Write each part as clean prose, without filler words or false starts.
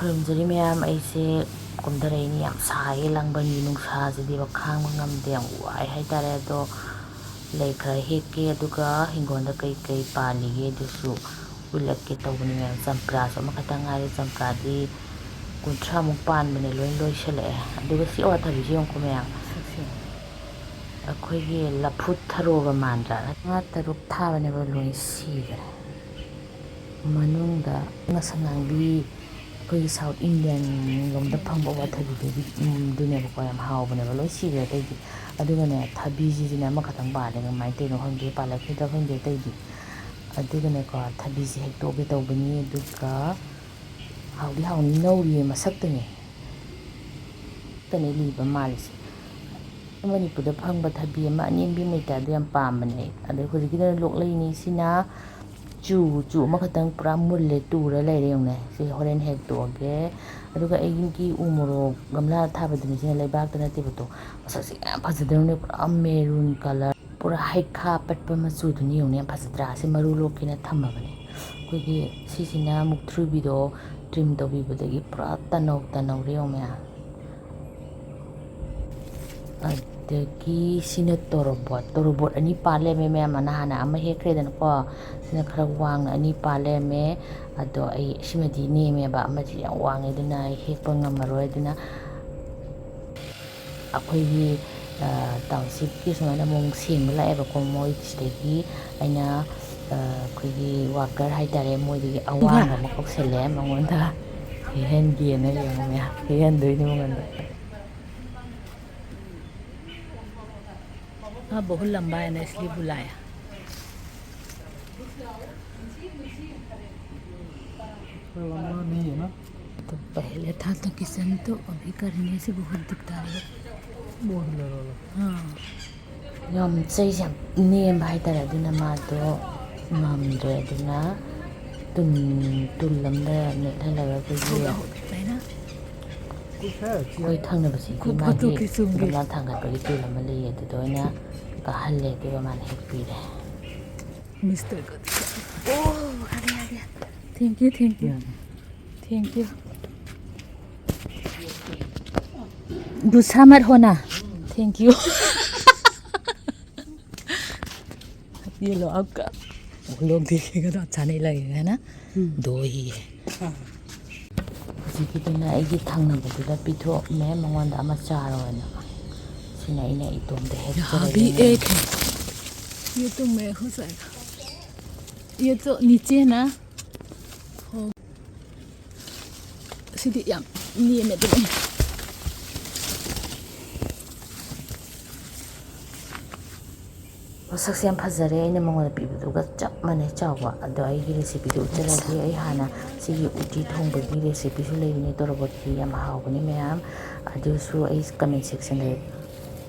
ꯈꯨꯔꯨꯝꯖꯔꯤ ꯃꯌꯥꯝ ꯑꯩꯁꯦ ꯀꯨꯝꯊꯔꯛꯏꯅꯤ ꯌꯥꯝ ꯁꯥꯏꯌꯦ ꯂꯥꯡꯕꯟꯒꯤ ꯅꯨꯡꯁꯥꯁꯤꯗꯤꯕ ꯈꯥꯡꯕ ꯉꯝꯗꯦ ꯌꯥꯝ ꯋꯥꯏ ꯍꯥꯏꯇꯥꯔꯦ ꯑꯗꯣ ꯂꯩ ꯈꯔ ꯍꯦꯛꯀꯦ ꯑꯗꯨꯒ ꯍꯤꯡꯒꯣꯜꯗ ꯀꯩ ꯄꯥꯜꯂꯤꯒꯦ ꯑꯗꯨꯁꯨ ꯎꯠꯂꯛꯀꯦ ꯇꯧꯕꯅꯤ ꯃꯌꯥꯝ ꯆꯝꯄ꯭ꯔꯥꯁꯨ ꯑꯃꯈꯛꯇꯪ ꯉꯥꯏꯔꯦ ꯆꯝꯄ꯭ꯔꯥꯗꯤ 30ꯃꯨꯛ ꯄꯥꯟꯕꯅꯦ ꯂꯣꯏ ꯂꯣꯏꯁꯤꯜꯂꯛꯑꯦ ꯑꯗꯨꯒ ꯁꯤ ꯑꯋꯥꯊꯕꯤꯁꯦ ꯌꯦꯡꯉꯨꯀꯣ ꯃꯌꯥꯝ ꯑꯩꯈꯣꯏꯒꯤ ꯂꯐꯨ ꯊꯔꯣꯒ ꯃꯥꯟꯗ꯭ꯔꯥ 5-6 ꯊꯥꯕꯅꯦꯕ ꯂꯣꯏ ꯁꯤꯈꯔꯦ ꯃꯅꯨꯡꯗ ꯉꯁꯪ ꯉꯥꯡꯕꯤ ꯑꯩꯈꯣꯏꯒꯤ ꯁꯥꯎꯠ ꯏꯟꯗꯤꯌꯟ ꯂꯣꯝꯗ ꯐꯪꯕ ꯑꯋꯥꯊꯕꯤꯗꯨꯒꯤ ꯗꯨꯅꯦꯕꯀꯣ ꯌꯥꯝ ꯍꯥꯎꯕꯅꯦꯕ ꯂꯣꯏ ꯁꯤꯈ꯭ꯔꯦ ꯑꯇꯩꯗꯤ ꯑꯗꯨꯒꯅꯦ ꯊꯕꯤꯁꯤꯁꯨꯅꯦ ꯑꯃꯈꯛꯇꯪ ꯄꯥꯜꯂꯦ ꯀꯃꯥꯏꯅ ꯇꯧꯔꯤꯅꯣ ꯈꯪꯗꯦ ꯄꯥꯜꯂꯛꯈꯤꯗ꯭ꯔꯥ ꯈꯪꯗꯦ ꯑꯇꯩꯗꯤ ꯑꯗꯨꯒꯅꯦꯀꯣ ꯊꯕꯤꯁꯦ ꯍꯦꯛꯇꯣꯛꯑꯒꯦ ꯇꯧꯕꯅꯤ ꯑꯗꯨꯒ ꯍꯥꯎꯗꯤ ꯍꯥꯎꯅꯤ ꯅꯧꯔꯤꯌꯦ ꯃꯁꯛꯇꯅꯦ ꯂꯤꯕ ꯃꯥꯜꯂꯤꯁꯦ ꯃꯅꯤꯄꯨꯔꯗ ꯐꯪꯕ ꯊꯕꯤ ꯑꯃ ꯑꯅꯦꯝꯕꯤ ꯃꯩꯇꯥꯗꯣ ꯌꯥꯝ ꯄꯥꯝꯕꯅꯦ ꯑꯗꯩ ꯍꯧꯖꯤꯛꯀꯤꯗ ꯂꯣꯛꯂꯩꯅꯤ ꯁꯤꯅ ꯆꯨ ꯑꯃꯈꯛꯇꯪ ꯄꯨꯔꯥ ꯃꯨꯜꯂꯦ ꯇꯨꯔ ꯂꯩꯔꯦ ꯌꯦꯡꯉꯨꯅꯦ ꯁꯤ ꯍꯣꯔꯦꯟ ꯍꯦꯛꯇꯣꯛꯑꯒꯦ ꯑꯗꯨꯒ ꯑꯩꯒꯤ ꯎ ꯃꯣꯔꯣꯛ ꯒꯝꯂꯥ ꯊꯥꯕꯗꯨꯅꯤ ꯁꯤꯅ ꯂꯩꯕꯥꯛꯇ ꯅꯠꯇꯦꯕꯗꯣ ꯃꯁꯛꯁꯦ ꯌꯥꯝ ꯐꯖꯗꯧꯅꯦ ꯄꯨꯔꯥ ꯃꯦꯔꯨꯟ ꯀꯂꯔ ꯄꯨꯔꯥ ꯍꯩꯈꯥ ꯄꯠꯄ ꯃꯆꯨꯗꯨꯅꯤ ꯌꯦꯡꯉꯨꯅꯦ ꯌꯥꯝ ꯐꯖꯗ꯭ꯔꯥ ꯁꯤ ꯃꯔꯨ ꯂꯣꯛꯀꯦꯅ ꯊꯝꯃꯕꯅꯦ ꯑꯩꯈꯣꯏꯒꯤ ꯁꯤꯁꯤꯅ ꯃꯨꯛꯊ꯭ꯔꯨꯕꯤꯗꯣ ꯇ꯭ꯔꯤꯝ ꯇꯧꯕꯤꯕꯗꯒꯤ ꯄꯨꯔꯥ ꯇꯅꯧꯔꯦ ꯌꯦꯡꯉꯨ ꯃꯌꯥꯝ ꯑꯗꯒꯤ ꯁꯤꯅ ꯇꯣꯔꯣꯕꯣꯠ ꯑꯅꯤ ꯄꯥꯜ ꯂꯩꯔꯝꯃꯦ ꯃꯌꯥꯝ ꯍꯥꯟꯅ ꯑꯃ ꯍꯦꯛꯈ꯭ꯔꯦꯗꯅꯀꯣ ꯁꯤꯅ ꯈꯔ ꯋꯥꯡꯅ ꯑꯅꯤ ꯄꯥꯜ ꯂꯩꯔꯝꯃꯦ ꯑꯗꯣ ꯑꯩ ꯁꯤꯃꯗꯤ ꯅꯦꯝꯃꯦꯕ ꯑꯃꯗꯤ ꯌꯥꯝ ꯋꯥꯡꯉꯦ ꯑꯗꯨꯅ ꯑꯩ ꯍꯦꯛꯄ ꯉꯝꯃꯔꯣꯏ ꯑꯗꯨꯅ ꯑꯩꯈꯣꯏꯒꯤ ꯇꯥꯎꯟꯁꯤꯞꯀꯤ ꯁꯨꯃꯥꯏꯅ ꯑꯃꯨꯛ ꯁꯦꯡꯕ ꯂꯥꯛꯑꯦꯕꯀꯣ ꯃꯣꯏꯁꯤꯗꯒꯤ ꯑꯩꯅ ꯑꯩꯈꯣꯏꯒꯤ ꯋꯥꯀꯔ ꯍꯥꯏꯇꯥꯔꯦ ꯃꯣꯏꯗꯒꯤ ꯑꯋꯥꯡꯕ ꯑꯃ ꯀꯧꯁꯜꯂꯦ ꯃꯉꯣꯟꯗ ꯍꯦꯛꯍꯟꯒꯦꯅ ꯌꯦꯡꯉꯨ ꯃꯌꯥꯝ ꯍꯦꯛꯍꯟꯗꯣꯏꯅꯤ ꯃꯉꯣꯟꯗ हाँ बहुत लंबा है ना इसलिए बुलाया लंबा नहीं है ना तो पहले था तो किचन तो अभी करने से बहुत दिखता है बहुत लगा हाँ ꯌꯥꯝ ꯆꯩꯁꯦ ꯌꯥꯝ ꯅꯦꯝꯕ ꯍꯥꯏꯇꯥꯔꯦ ꯑꯗꯨꯅ ꯃꯥꯗꯣ ꯉꯝꯗ꯭ꯔꯦ ꯑꯗꯨꯅ ꯇꯨꯜ ꯑꯃꯗ ꯅꯦꯠꯍꯜꯂꯒ ꯑꯩꯈꯣꯏ ꯊꯪꯅꯕꯁꯤꯒꯤ ꯃꯥꯒꯤ ꯒꯝꯂꯥ ꯊꯥꯡꯒꯠꯄꯒꯤ ꯇꯨꯜ ꯑꯃ ꯂꯩꯌꯦ ꯑꯗꯨꯗ ꯑꯣꯏꯅ ꯀꯥꯍꯜꯂꯦ ꯑꯗꯨꯒ ꯃꯥꯅ ꯍꯦꯛꯄꯤꯔꯦ मिस्टर को ओह आ गया थैंक यू गुस्सा मत होना थैंक यू ये लो आपका वो लोग देखेगा तो अच्छा नहीं लगेगा है ना दो ही है ꯍꯧꯖꯤꯛꯀꯤꯗꯨꯅ ꯑꯩꯒꯤ ꯊꯪꯅꯕꯗꯨꯗ ꯄꯤꯊꯣꯛꯃꯦ ꯃꯉꯣꯟꯗ ꯑꯃ ꯆꯥꯔꯣꯅ ꯁꯤꯅ ꯑꯩꯅ ꯏꯇꯣꯝꯗ ꯍꯦꯛꯆꯔꯒꯦ ये तो मैं हो जाएगा ये तो नीचे है ना सीधी याम ये में तो मसक्से याम फजरे अꯩꯅ ꯃꯉꯣꯟꯗ ꯄꯤꯕꯗꯨꯒ ꯆꯞ ꯃꯥꯟꯅꯩ ꯆꯥꯎꯕ ꯑꯗꯣ ꯑꯩꯒꯤ ꯔꯦꯁꯤꯄꯤꯗꯨ ꯎꯠꯆꯔꯒꯦ ꯑꯩ ꯍꯥꯟꯅ ꯁꯤꯒꯤ ꯎꯇꯤ ꯊꯣꯡꯕꯒꯤ ꯔꯦꯁꯤꯄꯤꯁꯨ ꯂꯩꯕꯅꯦ ꯇꯣꯔꯣꯕꯣꯠꯀꯤ ꯌꯥꯝ ꯍꯥꯎꯕꯅꯦ ꯃꯌꯥꯝ ꯑꯗꯨꯁꯨ ꯑꯩ ꯀꯃꯦꯟ ꯁꯦꯛꯁꯟꯗ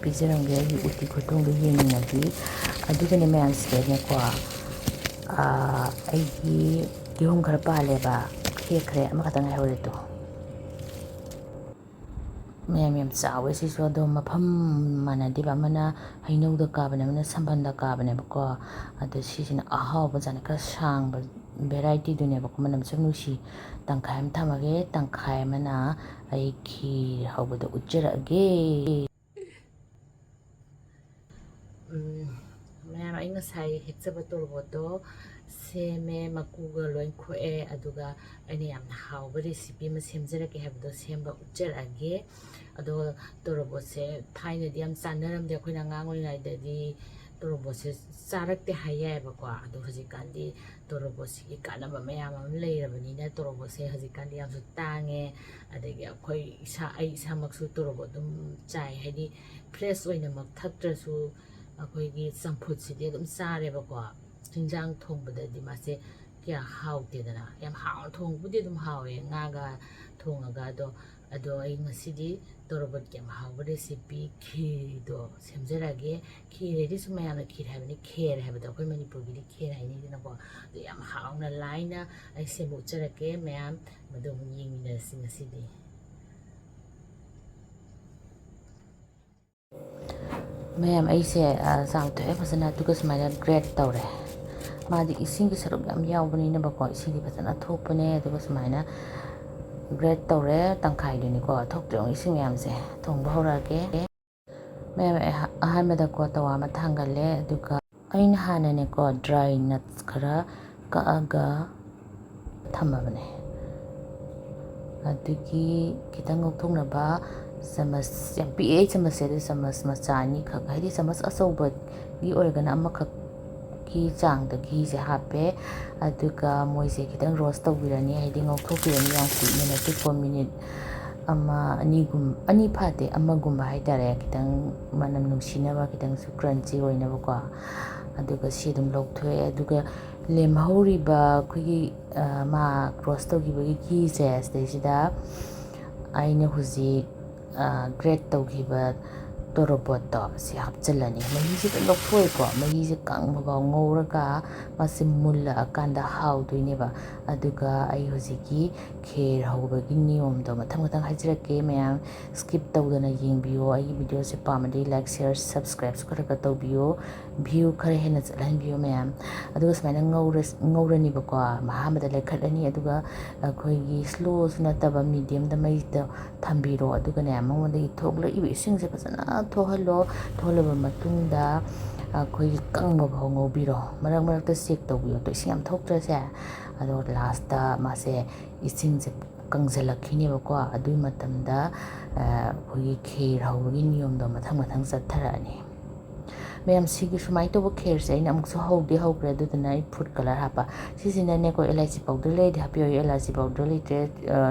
ꯄꯤꯖꯔꯝꯒꯦ ꯑꯩꯒꯤ ꯎꯇꯤ ꯈꯨꯊꯣꯡꯗꯣ ꯌꯦꯡꯅꯤꯡꯉꯗꯤ ꯑꯗꯨꯒꯅꯦ ꯃꯌꯥꯝ ꯁꯤꯗꯩꯅꯦꯀꯣ ꯑꯩꯒꯤ ꯀꯤꯍꯣꯝ ꯈꯔ ꯄꯥꯜꯂꯦꯕ ꯍꯦꯛꯈ꯭ꯔꯦ ꯑꯃꯈꯛꯇꯪ ꯉꯥꯏꯍꯧꯔꯦꯗꯣ ꯃꯌꯥꯝ ꯌꯥꯝ ꯆꯥꯎꯋꯦ ꯁꯤꯁꯨ ꯑꯗꯣ ꯃꯐꯝ ꯃꯥꯟꯅꯗꯦꯕ ꯑꯃꯅ ꯍꯩꯅꯧꯗ ꯀꯥꯕꯅꯦ ꯑꯃꯅ ꯁꯝꯕꯟꯗ ꯀꯥꯕꯅꯦꯕꯀꯣ ꯑꯗꯣ ꯁꯤꯁꯤꯅ ꯑꯍꯥꯎꯕꯖꯥꯠꯅꯤ ꯈꯔ ꯁꯥꯡꯕ ꯚꯦꯔꯥꯏꯇꯤꯗꯨꯅꯦꯕꯀꯣ ꯃꯅꯝꯁꯨ ꯅꯨꯡꯁꯤ ꯇꯪꯈꯥꯏ ꯑꯃ ꯊꯝꯃꯒꯦ ꯇꯪꯈꯥꯏ ꯑꯃꯅ ꯑꯩ ꯈꯤꯔ ꯍꯧꯕꯗꯣ ꯎꯠꯆꯔꯛꯑꯒꯦ ꯃꯌꯥꯝ ꯑꯩ ꯉꯁꯥꯏ ꯍꯦꯛꯆꯕ ꯇꯣꯔꯕꯣꯠꯇꯣ ꯁꯦꯝꯃꯦ ꯃꯀꯨꯒ ꯂꯣꯏ ꯈꯣꯛꯑꯦ ꯑꯗꯨꯒ ꯑꯩꯅ ꯌꯥꯝꯅ ꯍꯥꯎꯕ ꯔꯦꯁꯤꯄꯤ ꯑꯃ ꯁꯦꯝꯖꯔꯛꯀꯦ ꯍꯥꯏꯕꯗꯣ ꯁꯦꯝꯕ ꯎꯠꯆꯔꯛꯑꯒꯦ ꯑꯗꯣ ꯇꯣꯔꯕꯣꯠꯁꯦ ꯊꯥꯏꯅꯗꯤ ꯌꯥꯝ ꯆꯥꯅꯔꯝꯗꯦ ꯑꯩꯈꯣꯏꯅ ꯑꯉꯥꯡ ꯑꯣꯏꯔꯤꯉꯩꯗꯗꯤ ꯇꯣꯔꯕꯣꯠꯁꯦ ꯆꯥꯔꯛꯇꯦ ꯍꯥꯏ ꯌꯥꯏꯑꯕꯀꯣ ꯑꯗꯣ ꯍꯧꯖꯤꯛꯀꯥꯟꯗꯤ ꯇꯣꯔꯕꯣꯠꯁꯤꯒꯤ ꯀꯥꯟꯅꯕ ꯃꯌꯥꯝ ꯑꯃ ꯂꯩꯔꯕꯅꯤꯅ ꯇꯣꯔꯕꯣꯠꯁꯦ ꯍꯧꯖꯤꯛꯀꯥꯟꯗꯤ ꯌꯥꯝꯁꯨ ꯇꯥꯡꯉꯦ ꯑꯗꯒꯤ ꯑꯩ ꯏꯁꯥꯃꯛꯁꯨ ꯇꯣꯔꯕꯣꯠ ꯑꯗꯨꯝ ꯆꯥꯏ ꯍꯥꯏꯗꯤ ꯐ꯭ꯔꯦꯁ ꯑꯣꯏꯅꯃꯛ ꯊꯛꯇ꯭ꯔꯁꯨ ꯑꯩꯈꯣꯏꯒꯤ ꯆꯝꯐꯨꯠꯁꯤꯗꯤ ꯑꯗꯨꯝ ꯆꯥꯔꯦꯕꯀꯣ ꯆꯤꯟꯖꯥꯡ ꯊꯣꯡꯕꯗꯗꯤ ꯃꯥꯁꯦ ꯀꯌꯥ ꯍꯥꯎꯇꯦꯗꯅ ꯌꯥꯝ ꯍꯥꯎꯅ ꯊꯣꯡꯕꯕꯨꯗꯤ ꯑꯗꯨꯝ ꯍꯥꯎꯋꯦ ꯉꯥꯒ ꯊꯣꯡꯉꯒ ꯑꯗꯣ ꯑꯩ ꯉꯁꯤꯗꯤ ꯇꯣꯔꯕꯣꯠꯀꯤ ꯌꯥꯝ ꯍꯥꯎꯕ ꯔꯦꯁꯤꯄꯤ ꯈꯤꯔꯗꯣ ꯁꯦꯝꯖꯔꯛꯑꯒꯦ ꯈꯤꯔ ꯍꯥꯏꯗꯤ ꯁꯨꯝ ꯃꯌꯥꯝꯅ ꯈꯤꯔ ꯍꯥꯏꯕꯅꯤ ꯈꯦꯔ ꯍꯥꯏꯕꯗꯣ ꯑꯩꯈꯣꯏ ꯃꯅꯤꯄꯨꯔꯒꯤꯗꯤ ꯈꯦꯔ ꯍꯥꯏꯅꯩꯗꯅꯀꯣ ꯑꯗꯣ ꯌꯥꯝ ꯍꯥꯎꯅ ꯂꯥꯏꯅ ꯑꯩ ꯁꯦꯝꯕ ꯎꯠꯆꯔꯛꯀꯦ ꯃꯌꯥꯝ ꯃꯗꯨ ꯑꯃꯨꯛ ꯌꯦꯡꯃꯤꯟꯅꯔꯁꯤ ꯉꯁꯤꯗꯤ ꯃꯌꯥꯝ ꯑꯩꯁꯦ ꯆꯥꯝꯊꯣꯛꯑꯦ ꯐꯖꯅ ꯑꯗꯨꯒ ꯁꯨꯃꯥꯏꯅ ꯒ꯭ꯔꯦꯠ ꯇꯧꯔꯦ ꯃꯥꯗꯤ ꯏꯁꯤꯡꯒꯤ ꯁꯔꯨꯛ ꯌꯥꯝ ꯌꯥꯎꯕꯅꯤꯅꯕꯀꯣ ꯏꯁꯤꯡꯗꯤ ꯐꯖꯅ ꯊꯣꯛꯄꯅꯦ ꯑꯗꯨꯒ ꯁꯨꯃꯥꯏꯅ ꯒ꯭ꯔꯦꯠ ꯇꯧꯔꯦ ꯇꯪꯈꯥꯏꯗꯨꯅꯤꯀꯣ ꯊꯣꯛꯇ꯭ꯔꯤꯉꯩ ꯏꯁꯤꯡ ꯃꯌꯥꯝꯁꯦ ꯊꯣꯡꯕ ꯍꯧꯔꯛꯑꯒꯦ ꯃꯌꯥꯝ ꯑꯍꯥꯟꯕꯗꯀꯣ ꯇꯋꯥ ꯑꯃ ꯊꯥꯡꯒꯠꯂꯦ ꯑꯗꯨꯒ ꯑꯩꯅ ꯍꯥꯟꯅꯅꯦꯀꯣ ꯗ꯭ꯔꯥꯏ ꯅꯠꯁ ꯈꯔ ꯀꯛꯑꯒ ꯊꯝꯃꯕꯅꯦ ꯑꯗꯨꯒꯤ ꯈꯤꯇꯪ ꯉꯧꯊꯣꯛꯅꯕ ꯆꯃꯁ ꯌꯥꯝ ꯄꯤꯛꯑꯦ ꯆꯃꯁꯁꯦ ꯑꯗꯨ ꯆꯃꯁ ꯃꯆꯥ ꯑꯅꯤꯈꯛ ꯍꯥꯏꯗꯤ ꯆꯃꯁ ꯑꯆꯧꯕꯒꯤ ꯑꯣꯏꯔꯒꯅ ꯑꯃꯈꯛꯀꯤ ꯆꯥꯡꯗ ꯘꯤꯁꯦ ꯍꯥꯞꯄꯦ ꯑꯗꯨꯒ ꯃꯣꯏꯁꯦ ꯈꯤꯇꯪ ꯔꯣꯁ ꯇꯧꯕꯤꯔꯅꯤ ꯍꯥꯏꯗꯤ ꯉꯧꯊꯣꯛꯄꯤꯔꯅꯤ ꯌꯥꯝ ꯀꯨꯏꯅ ꯅꯠꯇꯦꯀꯣ ꯃꯤꯅꯤꯠ ꯑꯅꯤ ꯐꯥꯗꯦ ꯑꯃꯒꯨꯝꯕ ꯍꯥꯏꯇꯥꯔꯦ ꯈꯤꯇꯪ ꯃꯅꯝ ꯅꯨꯡꯁꯤꯅꯕ ꯈꯤꯇꯪꯁꯨ ꯀ꯭ꯔꯟꯆꯤ ꯑꯣꯏꯅꯕꯀꯣ ꯑꯗꯨꯒ ꯁꯤ ꯑꯗꯨꯝ ꯂꯧꯊꯣꯛꯑꯦ ꯑꯗꯨꯒ ꯂꯦꯝꯍꯧꯔꯤꯕ ꯑꯩꯈꯣꯏꯒꯤ ꯃꯥ ꯔꯣꯁ ꯇꯧꯈꯤꯕꯒꯤ ꯘꯤꯁꯦ ꯁꯤꯗꯩꯁꯤꯗ ꯑꯩꯅ ꯍꯧꯖꯤꯛ ꯒ꯭ꯔꯦꯠ ꯇꯧꯈꯤꯕ ꯇꯣꯔꯣꯕꯣꯠꯇꯣ ꯁꯤ ꯍꯥꯞꯆꯤꯜꯂꯅꯤ ꯃꯍꯤꯁꯦ ꯑꯗꯨꯝ ꯂꯧꯊꯣꯛꯑꯦꯀꯣ ꯃꯍꯤꯁꯦ ꯀꯪꯕꯐꯥꯎ ꯉꯧꯔꯒ ꯃꯥꯁꯤ ꯃꯨꯜꯂꯛꯑꯀꯥꯟꯗ ꯍꯥꯎꯗꯣꯏꯅꯦꯕ ꯑꯗꯨꯒ ꯑꯩ ꯍꯧꯖꯤꯛꯀꯤ ꯈꯦꯔ ꯍꯧꯕꯒꯤ ꯅꯤꯌꯣꯝꯗꯣ ꯃꯊꯪ ꯃꯊꯪ ꯍꯥꯏꯖꯔꯛꯀꯦ ꯃꯌꯥꯝ ꯁ꯭ꯀꯤꯞ ꯇꯧꯗꯅ ꯌꯦꯡꯕꯤꯌꯣ ꯑꯩꯒꯤ ꯚꯤꯗꯤꯑꯣꯁꯦ ꯄꯥꯝꯃꯗꯤ ꯂꯥꯏꯛ ꯁꯤꯌꯔ ꯁꯕꯁꯀ꯭ꯔꯥꯏꯕꯁꯨ ꯈꯔ ꯇꯧꯕꯤꯌꯣ ꯚ꯭ꯌꯨ ꯈꯔ ꯍꯦꯟꯅ ꯆꯠꯍꯟꯕꯤꯌꯣ ꯃꯌꯥꯝ ꯑꯗꯨꯒ ꯁꯨꯃꯥꯏꯅ ꯉꯧꯔꯅꯤꯕꯀꯣ ꯑꯍꯥꯟꯕꯗ ꯂꯩꯈꯠꯂꯅꯤ ꯑꯗꯨꯒ ꯑꯩꯈꯣꯏꯒꯤ ꯁ꯭ꯂꯣꯁꯨ ꯅꯠꯇꯕ ꯃꯤꯗꯤꯌꯝꯗ ꯃꯩꯗ ꯊꯝꯕꯤꯔꯣ ꯑꯗꯨꯒꯅꯦ ꯃꯉꯣꯟꯗꯒꯤ ꯊꯣꯛꯂꯛꯏꯕ ꯏꯁꯤꯡꯁꯦ ꯐꯖꯅ ꯊꯣꯛꯍꯜꯂꯣ ꯊꯣꯛꯍꯜꯂꯕ ꯃꯇꯨꯡꯗ ꯑꯩꯈꯣꯏꯒꯤ ꯀꯪꯕ ꯐꯥꯎ ꯉꯧꯕꯤꯔꯣ ꯃꯔꯛ ꯃꯔꯛꯇ ꯆꯦꯛ ꯇꯧꯕꯤꯌꯣ ꯑꯗꯣ ꯏꯁꯤꯡ ꯌꯥꯝ ꯊꯣꯛꯇ꯭ꯔꯁꯦ ꯑꯗꯣ ꯂꯥꯁꯇ ꯃꯥꯁꯦ ꯏꯁꯤꯡꯁꯦ ꯀꯪꯁꯤꯜꯂꯛꯈꯤꯅꯦꯕꯀꯣ ꯑꯗꯨꯒꯤ ꯃꯇꯝꯗ ꯑꯩꯈꯣꯏꯒꯤ ꯈꯦꯔ ꯍꯧꯕꯒꯤ ꯅꯤꯌꯣꯝꯗꯣ ꯃꯊꯪ ꯃꯊꯪ ꯆꯠꯊꯔꯛꯑꯅꯤ ꯃꯌꯥꯝ ꯁꯤꯒꯤ ꯁꯨꯃꯥꯏꯅ ꯇꯧꯕ ꯈꯦꯔꯁꯦ ꯑꯩꯅ ꯑꯃꯨꯛꯁꯨ ꯍꯧꯈ꯭ꯔꯦ ꯑꯗꯨꯗꯨꯅ ꯑꯩ ꯐꯨꯗ ꯀꯂꯔ ꯍꯥꯞꯄ ꯁꯤꯁꯤꯅꯅꯦꯀꯣ ꯑꯦꯂꯥꯏꯆꯤ ꯄꯥꯎꯗꯔ ꯂꯩꯔꯗꯤ ꯍꯥꯞꯄꯤꯌꯣ ꯑꯦꯂꯥꯏꯆꯤ ꯄꯥꯎꯗꯔ ꯂꯩꯇ꯭ꯔꯦ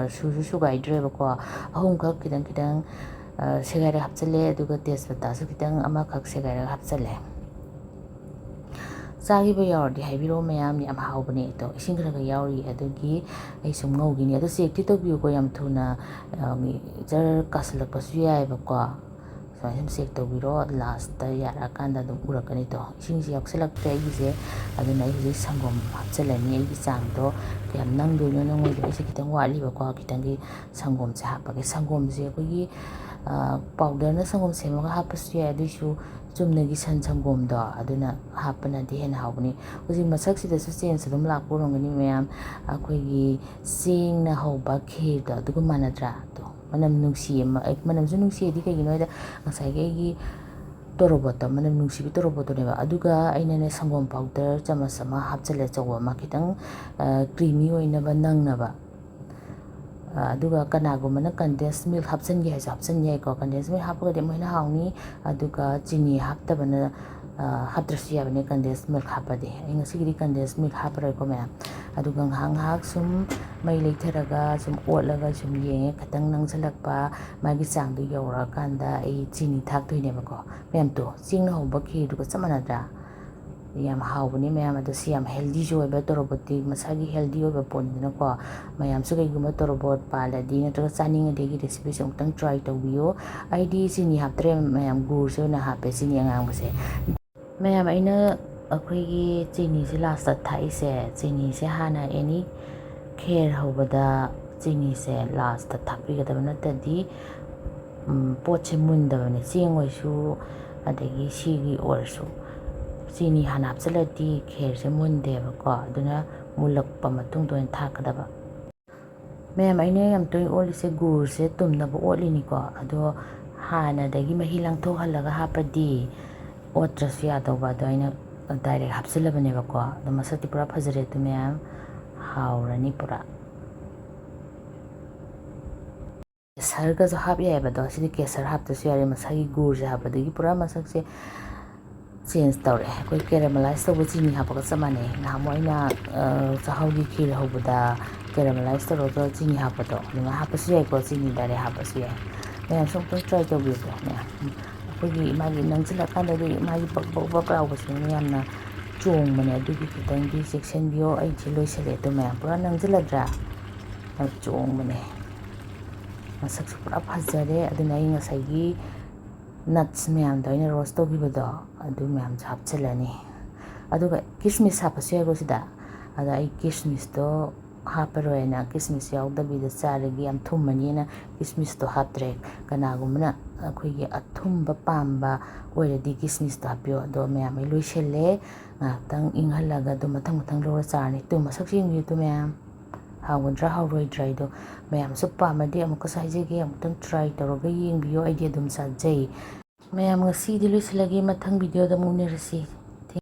ꯁꯨꯒꯥꯏꯗ꯭ꯔꯦꯕꯀꯣ ꯑꯍꯨꯝꯈꯛ ꯈꯤꯇꯪ ꯈꯤꯇꯪ ꯁꯦꯒꯥꯏꯔꯒ ꯍꯥꯞꯆꯤꯜꯂꯦ ꯑꯗꯨꯒ ꯇꯦꯖꯄꯇꯥꯁꯨ ꯈꯤꯇꯪ ꯑꯃꯈꯛ ꯁꯦꯒꯥꯏꯔꯒ ꯍꯥꯞꯆꯤꯜꯂꯦ ꯆꯥꯈꯤꯕ ꯌꯥꯎꯔꯗꯤ ꯍꯥꯏꯕꯤꯔꯛꯑꯣ ꯃꯌꯥꯝ ꯌꯥꯝ ꯍꯥꯎꯕꯅꯦ ꯑꯗꯣ ꯏꯁꯤꯡ ꯈꯔ ꯈꯔ ꯌꯥꯎꯔꯤ ꯑꯗꯨꯒꯤ ꯑꯩ ꯁꯨꯝ ꯉꯧꯈꯤꯅꯤ ꯑꯗꯣ ꯆꯦꯛꯇꯤ ꯇꯧꯕꯤꯌꯨꯀꯣ ꯌꯥꯝ ꯊꯨꯅ ꯖꯔ ꯀꯥꯁꯤꯜꯂꯛꯄꯁꯨ ꯌꯥꯏꯑꯕꯀꯣ ꯁꯨꯃꯥꯏꯅ ꯁꯨꯝ ꯆꯦꯛ ꯇꯧꯕꯤꯔꯣ ꯂꯥꯁꯇ ꯌꯥꯔꯛꯑꯀꯥꯟꯗ ꯑꯗꯨꯝ ꯎꯔꯛꯀꯅꯤꯗꯣ ꯏꯁꯤꯡꯁꯦ ꯌꯥꯎꯁꯤꯜꯂꯛꯇ꯭ꯔꯦ ꯑꯩꯒꯤꯁꯦ ꯑꯗꯨꯅ ꯑꯩ ꯍꯧꯖꯤꯛ ꯁꯪꯒꯣꯝ ꯍꯥꯞꯆꯤꯜꯂꯅꯤ ꯑꯩꯒꯤ ꯆꯥꯡꯗꯣ ꯀꯌꯥꯝ ꯅꯪꯗꯣꯏꯅꯣ ꯅꯪꯉꯣꯏꯗꯣꯏꯅꯣ ꯑꯩꯁꯦ ꯈꯤꯇꯪ ꯋꯥꯠꯂꯤꯕꯀꯣ ꯈꯤꯇꯪꯒꯤ ꯁꯪꯒꯣꯝꯁꯦ ꯍꯥꯞꯄꯒꯦ ꯁꯪꯒꯣꯝꯁꯦ ꯑꯩꯈꯣꯏꯒꯤ ꯄꯥꯎꯗꯔꯅ ꯁꯪꯒꯣꯝ ꯁꯦꯝꯃꯒ ꯍꯥꯞꯄꯁꯨ ꯌꯥꯏ ꯑꯗꯨꯏꯁꯨ ꯆꯨꯝꯅꯒꯤ ꯁꯟ ꯁꯪꯒꯣꯝꯗꯣ ꯑꯗꯨꯅ ꯍꯥꯞꯄꯅꯗꯤ ꯍꯦꯟꯅ ꯍꯥꯎꯕꯅꯤ ꯍꯧꯖꯤꯛ ꯃꯁꯛꯁꯤꯗꯁꯨ ꯆꯦꯟꯖ ꯑꯗꯨꯝ ꯂꯥꯛꯄ ꯑꯣꯏꯔꯝꯒꯅꯤ ꯃꯌꯥꯝ ꯑꯩꯈꯣꯏꯒꯤ ꯆꯦꯡꯅ ꯍꯧꯕ ꯈꯦꯔꯗꯣ ꯑꯗꯨꯒ ꯃꯥꯟꯅꯗ꯭ꯔꯥ ꯑꯗꯣ ꯃꯅꯝ ꯅꯨꯡꯁꯤꯌꯦ ꯃꯅꯝꯁꯨ ꯅꯨꯡꯁꯤꯌꯦꯗꯤ ꯀꯩꯒꯤꯅꯣ ꯍꯥꯏꯗ ꯉꯁꯥꯏꯒꯤ ꯑꯩꯒꯤ ꯇꯣꯔꯣꯕꯣꯠꯇꯣ ꯃꯅꯝ ꯅꯨꯡꯁꯤꯕꯤ ꯇꯣꯔꯣꯕꯣꯠꯇꯨꯅꯦꯕ ꯑꯗꯨꯒ ꯑꯩꯅꯅꯦ ꯁꯪꯒꯣꯝ ꯄꯥꯎꯗꯔ ꯆꯃꯁ ꯑꯃ ꯍꯥꯞꯆꯤꯜꯂꯦ ꯑꯆꯧꯕ ꯑꯃ ꯈꯤꯇꯪ ꯀ꯭ꯔꯤꯃꯤ ꯑꯣꯏꯅꯕ ꯅꯪꯅꯕ ꯑꯗꯨꯒ ꯀꯅꯥꯒꯨꯝꯕꯅ ꯀꯟꯗꯦꯟꯁ ꯃꯤꯜꯛ ꯍꯥꯞꯆꯤꯟꯒꯦ ꯍꯥꯏꯁꯨ ꯍꯥꯞꯆꯤꯟ ꯌꯥꯏꯀꯣ ꯀꯟꯗꯦꯟꯁ ꯃꯤꯜꯛ ꯍꯥꯞꯄꯒꯗꯤ ꯑꯃꯨꯛ ꯍꯦꯟꯅ ꯍꯥꯎꯅꯤ ꯑꯗꯨꯒ ꯆꯤꯅꯤ ꯍꯥꯞꯇꯕꯅ ꯍꯥꯞꯇ꯭ꯔꯁꯨ ꯌꯥꯕꯅꯦ ꯀꯟꯗꯦꯟꯁ ꯃꯤꯜꯛ ꯍꯥꯞꯄꯗꯤ ꯑꯩ ꯉꯁꯤꯒꯤꯗꯤ ꯀꯟꯗꯦꯟꯁ ꯃꯤꯜꯛ ꯍꯥꯞꯄꯔꯣꯏꯀꯣ ꯃꯌꯥꯝ ꯑꯗꯨꯒ ꯉꯥꯏꯍꯥꯛ ꯁꯨꯝ ꯃꯩ ꯂꯩꯊꯔꯒ ꯁꯨꯝ ꯑꯣꯠꯂꯒ ꯁꯨꯝ ꯌꯦꯡꯉꯦ ꯈꯤꯇꯪ ꯅꯪꯁꯤꯜꯂꯛꯄ ꯃꯥꯒꯤ ꯆꯥꯡꯗꯣ ꯌꯧꯔꯛꯑꯀꯥꯟꯗ ꯑꯩ ꯆꯤꯅꯤ ꯊꯥꯛꯇꯣꯏꯅꯦꯕꯀꯣ ꯃꯌꯥꯝꯗꯣ ꯆꯦꯡꯅ ꯍꯧꯕ ꯈꯦꯔꯗꯨꯒ ꯆꯞ ꯃꯥꯟꯅꯗ꯭ꯔꯥ ꯌꯥꯝ ꯍꯥꯎꯕꯅꯤ ꯃꯌꯥꯝ ꯑꯗꯣ ꯁꯤ ꯌꯥꯝ ꯍꯦꯜꯗꯤꯁꯨ ꯑꯣꯏꯕ ꯇꯣꯔꯣꯕꯣꯠꯇꯤ ꯃꯁꯥꯒꯤ ꯍꯦꯜꯗꯤ ꯑꯣꯏꯕ ꯄꯣꯠꯅꯤꯅꯀꯣ ꯃꯌꯥꯝꯁꯨ ꯀꯩꯒꯨꯝꯕ ꯇꯣꯔꯣꯕꯣꯠ ꯄꯥꯜꯂꯗꯤ ꯅꯠꯇ꯭ꯔꯒ ꯆꯥꯅꯤꯡꯉꯗꯤ ꯑꯩꯒꯤ ꯔꯦꯁꯤꯄꯤꯁꯦ ꯑꯃꯨꯛꯇꯪ ꯇ꯭ꯔꯥꯏ ꯇꯧꯕꯤꯌꯣ ꯑꯩꯗꯤ ꯆꯤꯅꯤ ꯍꯥꯞꯇ꯭ꯔꯦ ꯃꯌꯥꯝ ꯒꯨꯔꯁꯦ ꯑꯣꯏꯅ ꯍꯥꯞꯄꯦ ꯆꯤꯅꯤ ꯑꯉꯥꯡꯕꯁꯦ ꯃꯌꯥꯝ ꯑꯩꯅ ꯑꯩꯈꯣꯏꯒꯤ ꯆꯤꯅꯤꯁꯦ ꯂꯥꯁꯇ ꯊꯥꯛꯏꯁꯦ ꯆꯤꯅꯤꯁꯦ ꯍꯥꯟꯅ ꯑꯦꯅꯤ ꯈꯦꯔ ꯍꯧꯕꯗ ꯆꯤꯅꯤꯁꯦ ꯂꯥꯁꯇ ꯊꯥꯛꯄꯤꯒꯗꯕ ꯅꯠꯇ꯭ꯔꯗꯤ ꯄꯣꯠꯁꯦ ꯃꯨꯟꯗꯕꯅꯦ ꯆꯦꯡ ꯑꯣꯏꯔꯁꯨ ꯑꯗꯒꯤ ꯁꯤꯒꯤ ꯑꯣꯏꯔꯁꯨ ꯆꯤꯅꯤ ꯍꯥꯟꯅ ꯍꯥꯞꯆꯤꯜꯂꯗꯤ ꯈꯦꯔꯁꯦ ꯃꯨꯟꯗꯦꯕꯀꯣ ꯑꯗꯨꯅ ꯃꯨꯜꯂꯛꯄ ꯃꯇꯨꯡꯗ ꯑꯣꯏꯅ ꯊꯥꯛꯀꯗꯕ ꯃꯌꯥꯝ ꯑꯩꯅ ꯌꯥꯝ ꯇꯣꯏꯅ ꯑꯣꯠꯂꯤꯁꯦ ꯒꯨꯔꯁꯦ ꯇꯨꯝꯅꯕ ꯑꯣꯠꯂꯤꯅꯤꯀꯣ ꯑꯗꯣ ꯍꯥꯟꯅꯗꯒꯤ ꯃꯍꯤ ꯂꯥꯡꯊꯣꯛꯍꯜꯂꯒ ꯍꯥꯞꯄꯗꯤ ꯑꯣꯠꯇ꯭ꯔꯁꯨ ꯌꯥꯗꯧꯕ ꯑꯗꯣ ꯑꯩꯅ ꯗꯥꯏꯔꯦꯛ ꯍꯥꯞꯆꯤꯜꯂꯕꯅꯦꯕꯀꯣ ꯑꯗꯣ ꯃꯁꯛꯇꯤ ꯄꯨꯔꯥ ꯐꯖꯔꯦ ꯑꯗꯨ ꯃꯌꯥꯝ ꯍꯥꯎꯔꯅꯤ ꯄꯨꯔꯥ ꯀꯦꯁꯔꯒꯁꯨ ꯍꯥꯞ ꯌꯥꯏꯕꯗꯣ ꯁꯤꯗꯤ ꯀꯦꯁꯔ ꯍꯥꯞꯇ꯭ꯔꯁꯨ ꯌꯥꯔꯦ ꯃꯁꯥꯒꯤ ꯒꯨꯔꯁꯦ ꯍꯥꯞꯄꯗꯒꯤ ꯄꯨꯔꯥ ꯃꯁꯛꯁꯦ ꯆꯦꯟꯖ ꯇꯧꯔꯛꯑꯦ ꯑꯩꯈꯣꯏ ꯀꯦꯔꯃꯦꯂꯥꯏꯁ ꯇꯧꯕ ꯆꯤꯅꯤ ꯍꯥꯞꯄꯒ ꯆꯞ ꯃꯥꯟꯅꯩ ꯅꯍꯥꯟꯃꯨꯛ ꯑꯩꯅ ꯆꯥꯛꯍꯥꯎꯒꯤ ꯈꯤꯔ ꯍꯧꯕꯗ ꯀꯦꯔꯃꯦꯂꯥꯏꯁ ꯇꯧꯔꯒ ꯆꯤꯅꯤ ꯍꯥꯞꯄꯗꯣ ꯑꯗꯨꯃꯥꯏꯅ ꯍꯥꯞꯄꯁꯨ ꯌꯥꯏꯀꯣ ꯆꯤꯅꯤ ꯗꯥꯏꯔꯦꯛ ꯍꯥꯞꯄꯁꯨ ꯌꯥꯏ ꯃꯌꯥꯝꯁꯨ ꯑꯃꯨꯛꯇꯪ ꯇ꯭ꯔꯥꯏ ꯇꯧꯕꯤꯌꯨꯀꯣ ꯃꯌꯥꯝ ꯑꯩꯈꯣꯏꯒꯤ ꯃꯥꯒꯤ ꯅꯪꯁꯤꯜꯂꯛꯀꯥꯟꯗꯗꯤ ꯃꯥꯒꯤ ꯕꯛ ꯂꯥꯎꯕꯁꯤꯅ ꯌꯥꯝꯅ ꯆꯣꯡꯕꯅꯦ ꯑꯗꯨꯒꯤ ꯈꯤꯇꯪꯗꯤ ꯆꯦꯛꯁꯤꯟꯕꯤꯌꯣ ꯑꯩꯁꯦ ꯂꯣꯏꯁꯤꯜꯂꯦ ꯑꯗꯣ ꯃꯌꯥꯝ ꯄꯨꯔꯥ ꯅꯪꯁꯤꯜꯂꯗ꯭ꯔꯥ ꯌꯥꯝ ꯆꯣꯡꯕꯅꯦ ꯃꯁꯛꯁꯨ ꯄꯨꯔꯥ ꯐꯖꯔꯦ ꯑꯗꯨꯅ ꯑꯩ ꯉꯁꯥꯏꯒꯤ ꯅꯠꯁ ꯃꯌꯥꯝꯗꯣ ꯑꯩꯅ ꯔꯣꯁ ꯇꯧꯈꯤꯕꯗꯣ ꯑꯗꯨ ꯃꯌꯥꯝꯁꯨ ꯍꯥꯞꯆꯤꯜꯂꯅꯤ ꯑꯗꯨꯒ ꯀꯤꯁꯃꯤꯁ ꯍꯥꯞꯄꯁꯨ ꯌꯥꯏꯀꯣ ꯁꯤꯗ ꯑꯗ ꯑꯩ ꯀꯤꯁꯃꯤꯁꯇꯣ ꯍꯥꯞꯄꯔꯣꯏꯅ ꯀꯤꯁꯃꯤꯁ ꯌꯥꯎꯗꯕꯤꯗ ꯆꯥꯔꯒꯦ ꯌꯥꯝ ꯊꯨꯝꯃꯅꯤꯅ ꯀꯤꯁꯃꯤꯁꯇꯣ ꯍꯥꯞꯇ꯭ꯔꯦ ꯀꯅꯥꯒꯨꯝꯕꯅ ꯑꯩꯈꯣꯏꯒꯤ ꯑꯊꯨꯝꯕ ꯄꯥꯝꯕ ꯑꯣꯏꯔꯗꯤ ꯀꯤꯁꯃꯤꯁꯇꯣ ꯍꯥꯞꯄꯤꯌꯣ ꯑꯗꯣ ꯃꯌꯥꯝ ꯑꯩ ꯂꯣꯏꯁꯤꯜꯂꯦ ꯉꯥꯏꯍꯥꯛꯇꯪ ꯏꯪꯍꯜꯂꯒ ꯑꯗꯨꯝ ꯃꯊꯪ ꯂꯧꯔ ꯆꯥꯔꯅꯤ ꯇꯨ ꯃꯁꯛꯁꯨ ꯌꯦꯡꯕꯤꯌꯨ ꯇꯨ ꯃꯌꯥꯝ ꯍꯥꯎꯒꯗ꯭ꯔꯥ ꯍꯥꯎꯔꯣꯏꯗ꯭ꯔꯥ ꯍꯥꯏꯗꯣ ꯃꯌꯥꯝꯁꯨ ꯄꯥꯝꯃꯗꯤ ꯑꯃꯨꯛꯀꯁꯨ ꯍꯥꯏꯖꯒꯦ ꯑꯃꯨꯛꯇꯪ ꯇ꯭ꯔꯥꯏ ꯇꯧꯔꯒ ꯌꯦꯡꯕꯤꯌꯣ ꯑꯩꯗꯤ ꯑꯗꯨꯝ ꯆꯥꯖꯩ ꯃꯌꯥꯝ ꯉꯁꯤꯗꯤ ꯂꯣꯏꯁꯤꯜꯂꯒꯦ ꯃꯊꯪ ꯚꯤꯗꯤꯑꯣꯗ ꯑꯃꯨꯛ ꯎꯅꯔꯁꯤ